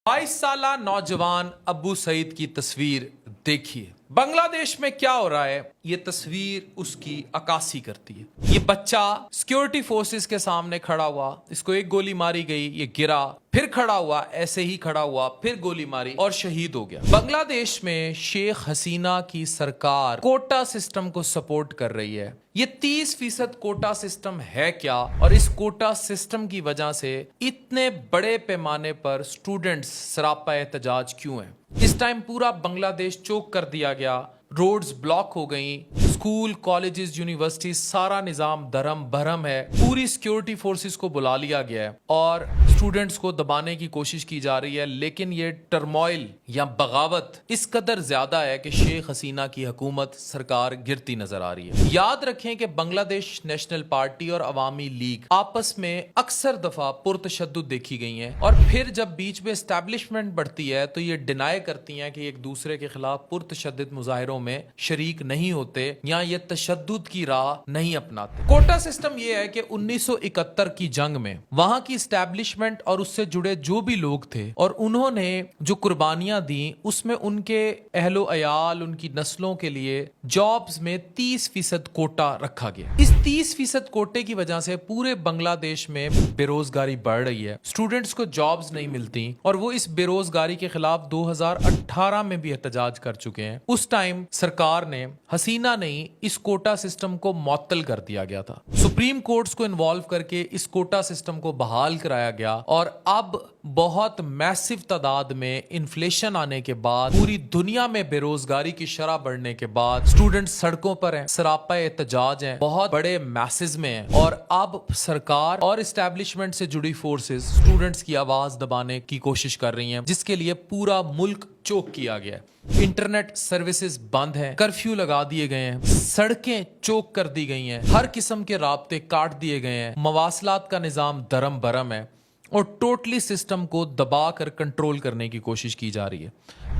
22 साला नौजवान अब्बू सईद की तस्वीर देखिए। बांग्लादेश में क्या हो रहा है ये तस्वीर उसकी अक्कासी करती है। ये बच्चा सिक्योरिटी फोर्सेस के सामने खड़ा हुआ, इसको एक गोली मारी गई, ये गिरा, फिर खड़ा हुआ, ऐसे ही खड़ा हुआ, फिर गोली मारी और शहीद हो गया। बांग्लादेश में शेख हसीना की सरकार कोटा सिस्टम को सपोर्ट कर रही है। ये 30% कोटा सिस्टम है क्या, और इस कोटा सिस्टम की वजह से इतने बड़े पैमाने पर स्टूडेंट्स सरापा एहतजाज क्यों हैं? इस टाइम पूरा बांग्लादेश चोक कर दिया गया, रोड्स ब्लॉक हो गई, स्कूल, कॉलेजेस, यूनिवर्सिटी, सारा निजाम धर्म भरम है, पूरी सिक्योरिटी फोर्सेस को बुला लिया गया है और स्टूडेंट्स को दबाने की कोशिश की जा रही है। लेकिन ये टर्मोइल या बगावत इस कदर ज्यादा है कि शेख हसीना की हुकूमत सरकार गिरती नजर आ रही है। याद रखें कि बांग्लादेश नेशनल पार्टी और अवामी लीग आपस में अक्सर दफा पुरतशद्दुद देखी गई हैं, और फिर जब बीच में एस्टैब्लिशमेंट बढ़ती है तो ये डिनाई करती हैं कि एक दूसरे के खिलाफ पुरतशद्दुद मुजाहिरों में शरीक नहीं होते या ये तशद्दुद की राह नहीं अपनाते। कोटा सिस्टम ये है कि 1971 की जंग में वहां की एस्टैब्लिशमेंट और उससे जुड़े जो भी लोग थे और उन्होंने जो कुर्बानियां दी, उसमें उनके अहलो अयाल, उनकी नस्लों के लिए जॉब्स में 30% कोटा रखा गया। इस 30% कोटे की वजह से पूरे बांग्लादेश में बेरोजगारी बढ़ रही है, स्टूडेंट्स को जॉब्स नहीं मिलती, और वो इस बेरोजगारी के खिलाफ 2018 में भी एहतजाज कर चुके हैं। उस टाइम सरकार ने, हसीना ने, इस कोटा सिस्टम को मुअत्तल कर दिया गया था। सुप्रीम कोर्ट्स को इन्वॉल्व करके इस कोटा सिस्टम को बहाल कराया गया, और अब बहुत मैसिव तादाद में इन्फ्लेशन आने के बाद, पूरी दुनिया में बेरोजगारी की शरह बढ़ने के बाद स्टूडेंट सड़कों पर हैं, सरापा एहतजाज हैं, बहुत बड़े मैसेज में हैं, और अब सरकार और एस्टैब्लिशमेंट से जुड़ी फोर्सेस स्टूडेंट्स की आवाज दबाने की कोशिश कर रही हैं, जिसके लिए पूरा मुल्क चोक किया गया है। इंटरनेट सर्विसेज बंद हैं, कर्फ्यू लगा दिए गए हैं, सड़कें चोक कर दी गई हैं, हर किस्म के राब्ते काट दिए गए हैं, मवासलात का निजाम धर्म भरम है, और टोटली सिस्टम को दबा कर कंट्रोल करने की कोशिश की जा रही है।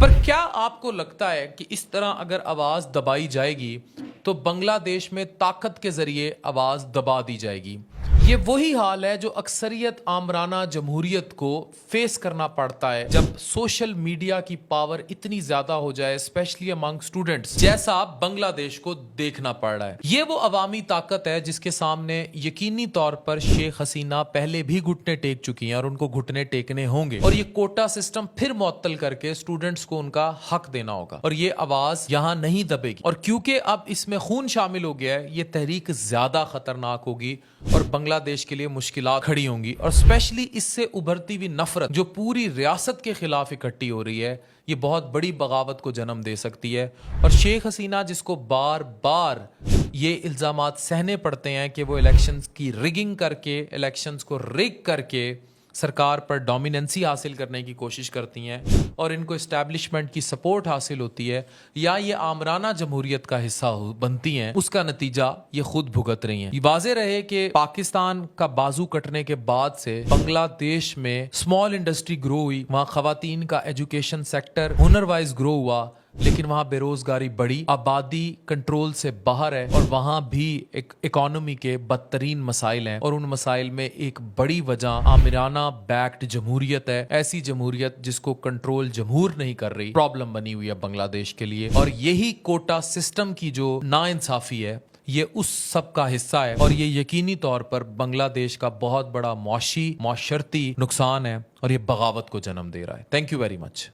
पर क्या आपको लगता है कि इस तरह अगर आवाज दबाई जाएगी तो बांग्लादेश में ताकत के जरिए आवाज दबा दी जाएगी? ये वही हाल है जो अक्सरियत आमराना जमहूरियत को फेस करना पड़ता है जब सोशल मीडिया की पावर इतनी ज्यादा हो जाए, स्पेशली अमंग स्टूडेंट्स, जैसा बांग्लादेश को देखना पड़ रहा है। ये वो अवामी ताकत है जिसके सामने यकीनी तौर पर शेख हसीना पहले भी घुटने टेक चुकी हैं और उनको घुटने टेकने होंगे, और ये कोटा सिस्टम फिर मुअत्तल करके स्टूडेंट्स को उनका हक देना होगा, और ये आवाज यहाँ नहीं दबेगी। और क्योंकि अब इसमें खून शामिल हो गया है, ये तहरीक ज्यादा खतरनाक होगी और बांग्लादेश के लिए मुश्किलात खड़ी होंगी, और स्पेशली इससे उभरती हुई नफरत जो पूरी रियासत के खिलाफ इकट्ठी हो रही है, ये बहुत बड़ी बगावत को जन्म दे सकती है। और शेख हसीना, जिसको बार बार ये इल्जामात सहने पड़ते हैं कि वो इलेक्शंस की रिगिंग करके, इलेक्शंस को रिग करके सरकार पर डोमिनेंसी हासिल करने की कोशिश करती हैं और इनको एस्टैब्लिशमेंट की सपोर्ट हासिल होती है, या ये आमराना जमहूरियत का हिस्सा बनती हैं, उसका नतीजा ये खुद भुगत रही हैं। ये वाज़ेह रहे कि पाकिस्तान का बाजू कटने के बाद से बांग्लादेश में स्मॉल इंडस्ट्री ग्रो हुई, वहाँ खवातीन का एजुकेशन सेक्टर हुनर वाइज ग्रो हुआ, लेकिन वहां बेरोजगारी बढ़ी, आबादी कंट्रोल से बाहर है, और वहां भी एक इकोनॉमी के बदतरीन मसाइल हैं, और उन मसाइल में एक बड़ी वजह आमिराना बैक्ड जमहूरियत है। ऐसी जमहूरियत जिसको कंट्रोल जमहूर नहीं कर रही, प्रॉब्लम बनी हुई है बांग्लादेश के लिए। और यही कोटा सिस्टम की जो नाइंसाफी है, ये उस सब का हिस्सा है, और ये यकीनी तौर पर बांग्लादेश का बहुत बड़ा माशी माशरती नुकसान है, और ये बगावत को जन्म दे रहा है। Thank you very much.